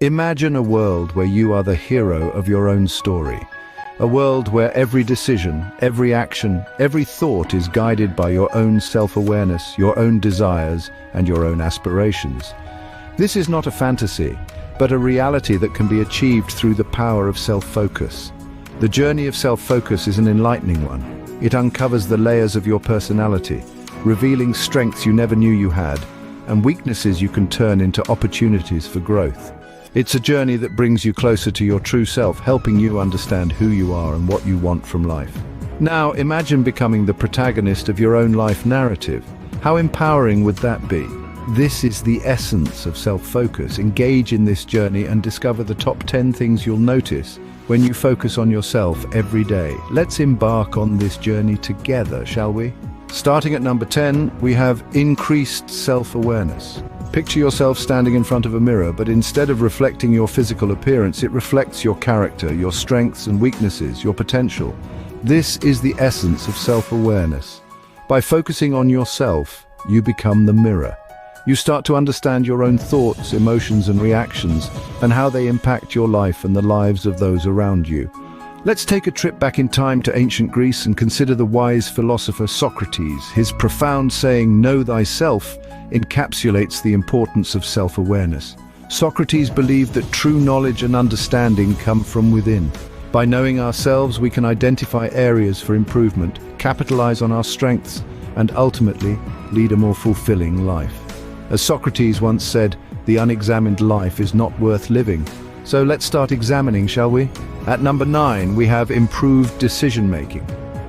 Imagine a world where you are the hero of your own story. A world where every decision, every action, every thought is guided by your own self-awareness, your own desires, and your own aspirations. This is not a fantasy, but a reality that can be achieved through the power of self-focus. The journey of self-focus is an enlightening one. It uncovers the layers of your personality, revealing strengths you never knew you had, and weaknesses you can turn into opportunities for growth. It's a journey that brings you closer to your true self, helping you understand who you are and what you want from life. Now, imagine becoming the protagonist of your own life narrative. How empowering would that be? This is the essence of self-focus. Engage in this journey and discover the top 10 things you'll notice when you focus on yourself every day. Let's embark on this journey together, shall we? Starting at number 10, we have increased self-awareness. Picture yourself standing in front of a mirror, but instead of reflecting your physical appearance, it reflects your character, your strengths and weaknesses, your potential. This is the essence of self-awareness. By focusing on yourself, you become the mirror. You start to understand your own thoughts, emotions and reactions, and how they impact your life and the lives of those around you. Let's take a trip back in time to ancient Greece and consider the wise philosopher Socrates. His profound saying, "Know thyself," encapsulates the importance of self-awareness. Socrates believed that true knowledge and understanding come from within. By knowing ourselves, we can identify areas for improvement, capitalize on our strengths, and ultimately lead a more fulfilling life. As Socrates once said, "The unexamined life is not worth living." So let's start examining, shall we? At number 9, we have improved decision-making.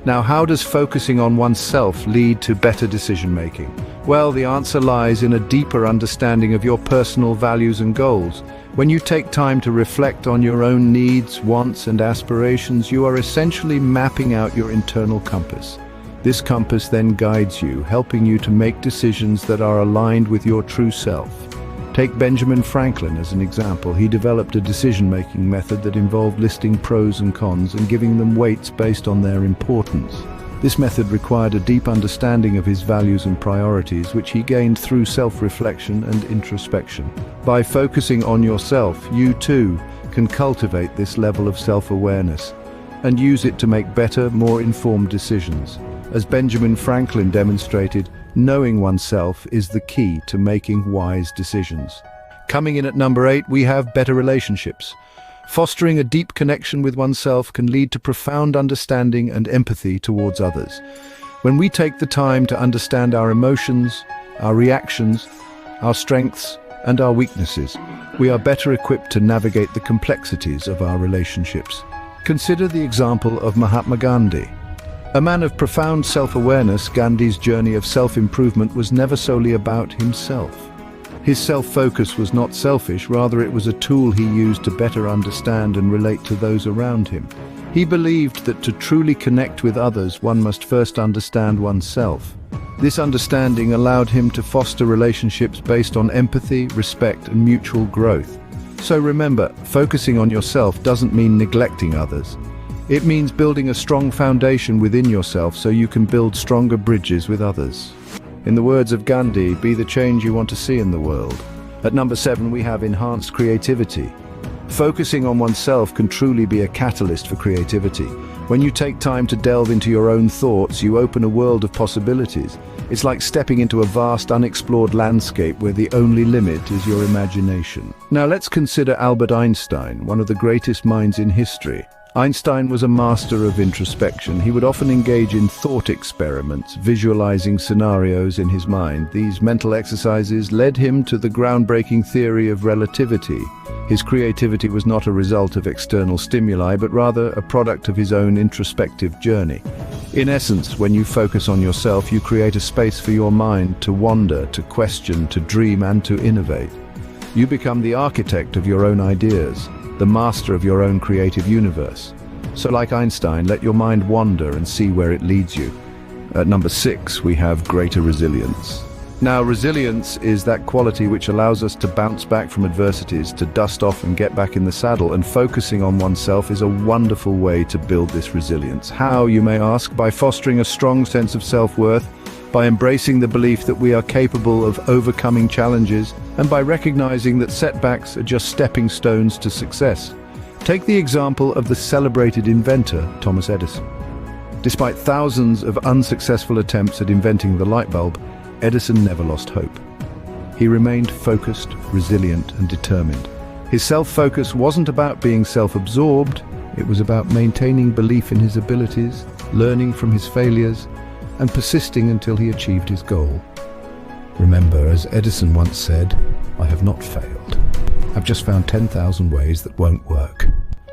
Now, how does focusing on oneself lead to better decision-making? Well, the answer lies in a deeper understanding of your personal values and goals. When you take time to reflect on your own needs, wants, and aspirations, you are essentially mapping out your internal compass. This compass then guides you, helping you to make decisions that are aligned with your true self. Take Benjamin Franklin as an example. He developed a decision-making method that involved listing pros and cons and giving them weights based on their importance. This method required a deep understanding of his values and priorities, which he gained through self-reflection and introspection. By focusing on yourself, you too can cultivate this level of self-awareness and use it to make better, more informed decisions. As Benjamin Franklin demonstrated, knowing oneself is the key to making wise decisions. Coming in at number 8, we have better relationships. Fostering a deep connection with oneself can lead to profound understanding and empathy towards others. When we take the time to understand our emotions, our reactions, our strengths, and our weaknesses, we are better equipped to navigate the complexities of our relationships. Consider the example of Mahatma Gandhi. A man of profound self-awareness, Gandhi's journey of self-improvement was never solely about himself. His self-focus was not selfish, rather it was a tool he used to better understand and relate to those around him. He believed that to truly connect with others, one must first understand oneself. This understanding allowed him to foster relationships based on empathy, respect, and mutual growth. So remember, focusing on yourself doesn't mean neglecting others. It means building a strong foundation within yourself so you can build stronger bridges with others. In the words of Gandhi, be the change you want to see in the world. At number 7, we have enhanced creativity. Focusing on oneself can truly be a catalyst for creativity. When you take time to delve into your own thoughts, you open a world of possibilities. It's like stepping into a vast, unexplored landscape where the only limit is your imagination. Now let's consider Albert Einstein, one of the greatest minds in history. Einstein was a master of introspection. He would often engage in thought experiments, visualizing scenarios in his mind. These mental exercises led him to the groundbreaking theory of relativity. His creativity was not a result of external stimuli, but rather a product of his own introspective journey. In essence, when you focus on yourself, you create a space for your mind to wander, to question, to dream, and to innovate. You become the architect of your own ideas, the master of your own creative universe. So like Einstein, let your mind wander and see where it leads you. At number 6, we have greater resilience. Now, resilience is that quality which allows us to bounce back from adversities, to dust off and get back in the saddle, and focusing on oneself is a wonderful way to build this resilience. How, you may ask? By fostering a strong sense of self-worth. by embracing the belief that we are capable of overcoming challenges, and by recognizing that setbacks are just stepping stones to success. Take the example of the celebrated inventor, Thomas Edison. Despite thousands of unsuccessful attempts at inventing the light bulb, Edison never lost hope. He remained focused, resilient, and determined. His self-focus wasn't about being self-absorbed, it was about maintaining belief in his abilities, learning from his failures, and persisting until he achieved his goal. Remember, as Edison once said, "I have not failed. I've just found 10,000 ways that won't work."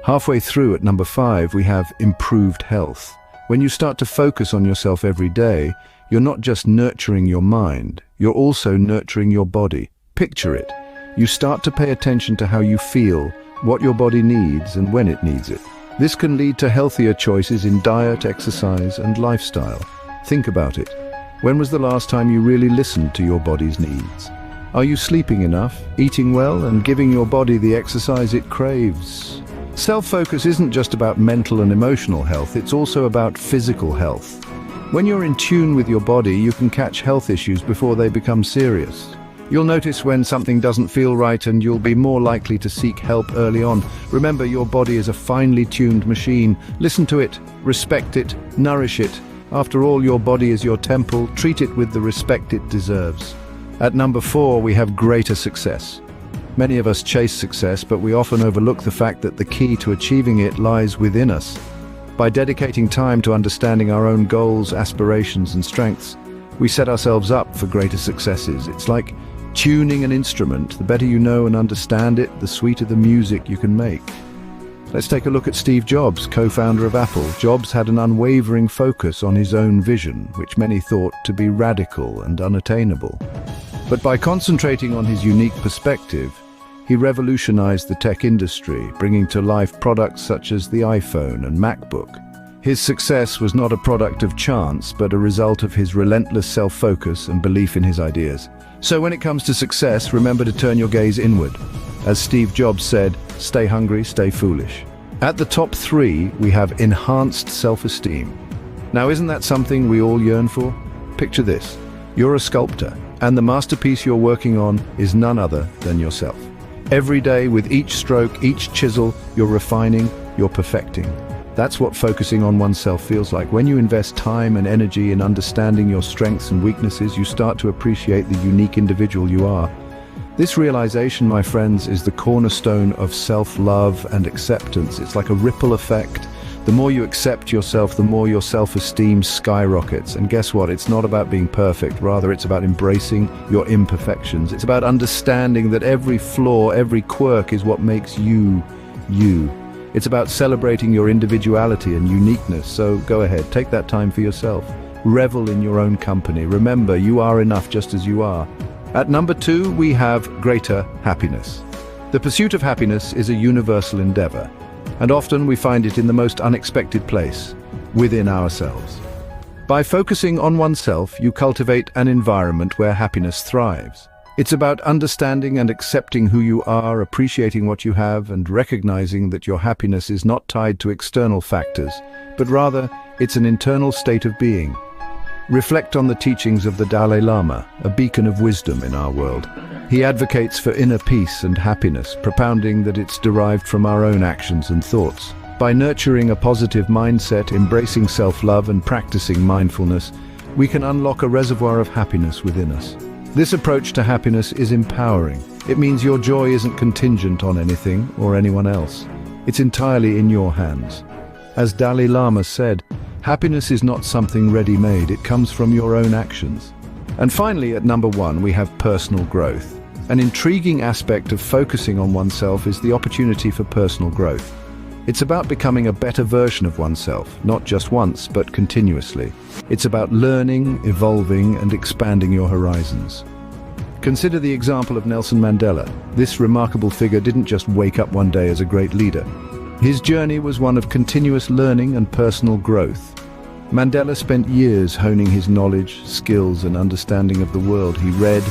Halfway through at number 5, we have improved health. When you start to focus on yourself every day, you're not just nurturing your mind, you're also nurturing your body. Picture it. You start to pay attention to how you feel, what your body needs, and when it needs it. This can lead to healthier choices in diet, exercise, and lifestyle. Think about it. When was the last time you really listened to your body's needs? Are you sleeping enough, eating well, and giving your body the exercise it craves? Self-focus isn't just about mental and emotional health, it's also about physical health. When you're in tune with your body, you can catch health issues before they become serious. You'll notice when something doesn't feel right, and you'll be more likely to seek help early on. Remember, your body is a finely tuned machine. Listen to it, respect it, nourish it. After all, your body is your temple. Treat it with the respect it deserves. At number 4, we have greater success. Many of us chase success, but we often overlook the fact that the key to achieving it lies within us. By dedicating time to understanding our own goals, aspirations, and strengths, we set ourselves up for greater successes. It's like tuning an instrument. The better you know and understand it, the sweeter the music you can make. Let's take a look at Steve Jobs, co-founder of Apple. Jobs had an unwavering focus on his own vision, which many thought to be radical and unattainable. But by concentrating on his unique perspective, he revolutionized the tech industry, bringing to life products such as the iPhone and MacBook. His success was not a product of chance, but a result of his relentless self-focus and belief in his ideas. So when it comes to success, remember to turn your gaze inward. As Steve Jobs said, stay hungry, stay foolish. At the top 3, we have enhanced self-esteem. Now, isn't that something we all yearn for? Picture this. You're a sculptor, and the masterpiece you're working on is none other than yourself. Every day, with each stroke, each chisel, you're refining, you're perfecting. That's what focusing on oneself feels like. When you invest time and energy in understanding your strengths and weaknesses, you start to appreciate the unique individual you are. This realization, my friends, is the cornerstone of self-love and acceptance. It's like a ripple effect. The more you accept yourself, the more your self-esteem skyrockets. And guess what? It's not about being perfect. Rather, it's about embracing your imperfections. It's about understanding that every flaw, every quirk is what makes you, you. It's about celebrating your individuality and uniqueness. So go ahead, take that time for yourself. Revel in your own company. Remember, you are enough just as you are. At number 2, we have greater happiness. The pursuit of happiness is a universal endeavor, and often we find it in the most unexpected place, within ourselves. By focusing on oneself, you cultivate an environment where happiness thrives. It's about understanding and accepting who you are, appreciating what you have, and recognizing that your happiness is not tied to external factors, but rather it's an internal state of being. Reflect on the teachings of the Dalai Lama, a beacon of wisdom in our world. He advocates for inner peace and happiness, propounding that it's derived from our own actions and thoughts. By nurturing a positive mindset, embracing self-love, and practicing mindfulness, we can unlock a reservoir of happiness within us. This approach to happiness is empowering. It means your joy isn't contingent on anything or anyone else. It's entirely in your hands. As Dalai Lama said, happiness is not something ready-made, it comes from your own actions. And finally, at number 1, we have personal growth. An intriguing aspect of focusing on oneself is the opportunity for personal growth. It's about becoming a better version of oneself, not just once, but continuously. It's about learning, evolving, and expanding your horizons. Consider the example of Nelson Mandela. This remarkable figure didn't just wake up one day as a great leader. His journey was one of continuous learning and personal growth. Mandela spent years honing his knowledge, skills, and understanding of the world. He read,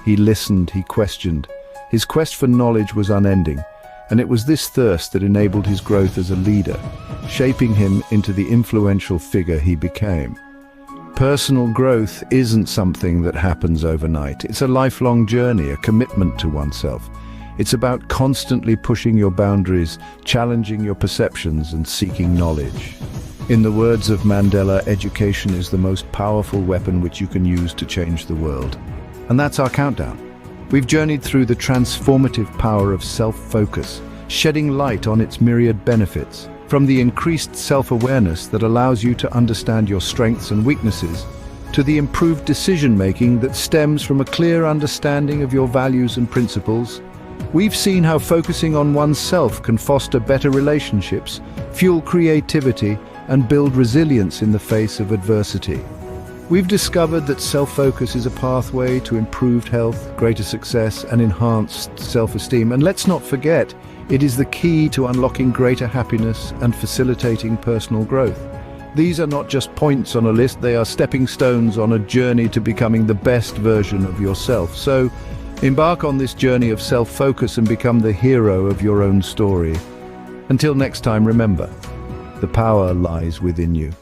he listened, he questioned. His quest for knowledge was unending, and it was this thirst that enabled his growth as a leader, shaping him into the influential figure he became. Personal growth isn't something that happens overnight. It's a lifelong journey, a commitment to oneself. It's about constantly pushing your boundaries, challenging your perceptions, and seeking knowledge. In the words of Mandela, education is the most powerful weapon which you can use to change the world. And that's our countdown. We've journeyed through the transformative power of self-focus, shedding light on its myriad benefits. From the increased self-awareness that allows you to understand your strengths and weaknesses, to the improved decision-making that stems from a clear understanding of your values and principles, we've seen how focusing on oneself can foster better relationships, fuel creativity, and build resilience in the face of adversity. We've discovered that self-focus is a pathway to improved health, greater success, and enhanced self-esteem. And let's not forget, it is the key to unlocking greater happiness and facilitating personal growth. These are not just points on a list, they are stepping stones on a journey to becoming the best version of yourself. So, embark on this journey of self-focus and become the hero of your own story. Until next time, remember, the power lies within you.